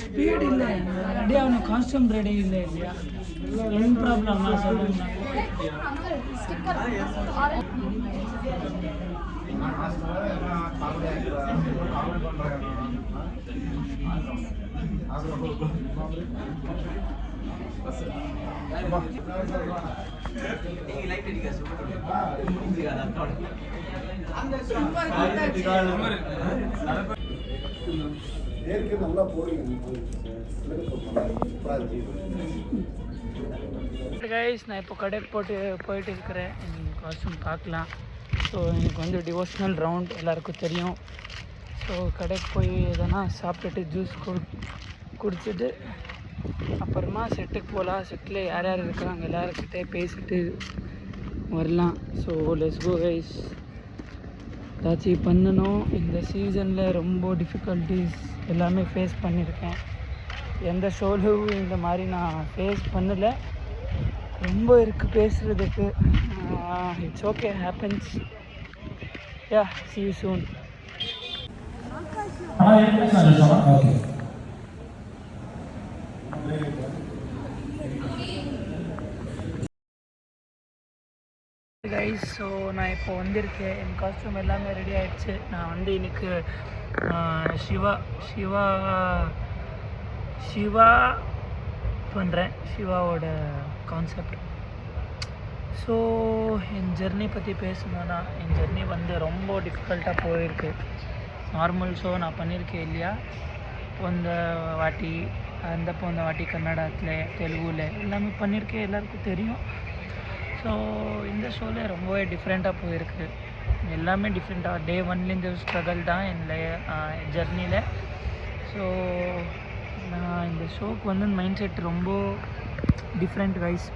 Speed ಇಲ್ಲ ready ಅವನು costume ready ಇಲ್ಲ ಇದೆಯಾ ಏನು ಪ್ರಾಬ್ಲಮ್ கைஸ் நான் இப்போ கடைக்கு போயிட்டு இருக்கிறேன் காஸ்ட்யூம் பார்க்கலாம். ஸோ எனக்கு வந்து டிவோஷனல் ரவுண்ட் எல்லாருக்கும் தெரியும். ஸோ கடைக்கு போய் எதனா சாப்பிட்டுட்டு ஜூஸ் குடிச்சிட்டு அப்புறமா செட்டுக்கு போகலாம். செட்டில் யார் யார் இருக்கிறாங்க எல்லாருக்கிட்டே பேசிட்டு வரலாம். So let's go guys. ஏதாச்சும் பண்ணணும். இந்த சீசனில் ரொம்ப டிஃபிகல்ட்டிஸ் எல்லாமே ஃபேஸ் பண்ணியிருக்கேன். எந்த ஷோலும் இந்த மாதிரி நான் ஃபேஸ் பண்ணலை. ரொம்ப இருக்குது பேசுகிறதுக்கு. It's okay, happens. Yeah, see you soon. Guys, so நான் இப்போ வந்திருக்கேன். என் காஸ்ட்யூம் எல்லாமே ரெடி ஆகிடுச்சு. நான் வந்து இன்னைக்கு சிவா பண்ணுறேன். சிவாவோட கான்செப்ட். ஸோ என் ஜெர்னி பற்றி பேசணுன்னா, என் ஜெர்னி வந்து ரொம்ப டிஃபிகல்ட்டாக போயிருக்கு. நார்மல் ஷோ நான் பண்ணியிருக்கேன் இல்லையா, போன வாட்டி கன்னடத்தில் தெலுங்குல எல்லாமே பண்ணியிருக்கேன், எல்லாருக்கும் தெரியும். ஸோ இந்த ஷோவில் ரொம்பவே டிஃப்ரெண்ட்டாக போயிருக்கு. எல்லாமே டிஃப்ரெண்ட்டாக டே ஒன்லேருந்து ஸ்ட்ரகிள் தான் என் ஜெர்னியில். ஸோ நான் இந்த ஷோக்கு வந்து மைண்ட் செட் ரொம்ப டிஃப்ரெண்ட் வைஸ்.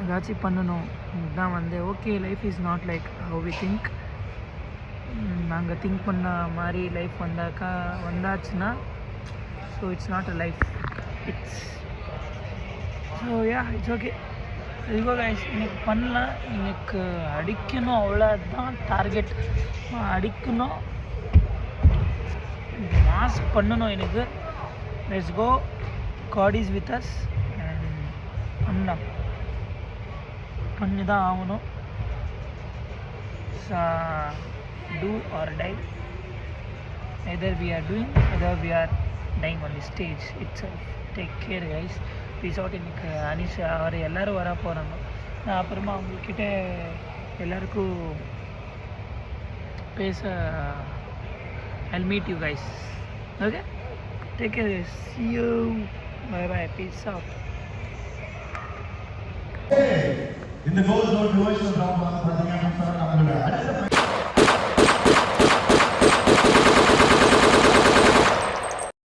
ஏதாச்சும் பண்ணணும் இதுதான் வந்து okay. Life is not like how we think. நாங்கள் திங்க் பண்ண மாதிரி லைஃப் வந்தாச்சுன்னா so it's not a life, it's so ya it's okay. இதுவோ கைஸ், இன்னைக்கு பண்ணலாம். இன்னைக்கு அடிக்கணும், அவ்வளோதான் டார்கெட். அடிக்கணும், மாஸ் பண்ணணும். எனக்கு let's go, God is with us. And பண்ணி தான் ஆகணும். Do or die. Either we are doing, either we are dying on the stage it's. Take care guys. Peace out. இன்னைக்கு அனிஷ் அவர் எல்லோரும் வர போகிறாங்க. நான் அப்புறமா அவங்கக்கிட்ட எல்லாருக்கும் பேச I'll meet you guys. Okay? Take care. See you. Bye bye. Peace out. இந்த கோல் நோட் டிவோஷனல் ராமா பாத்தீங்கன்னா நம்மளோட அடுத்த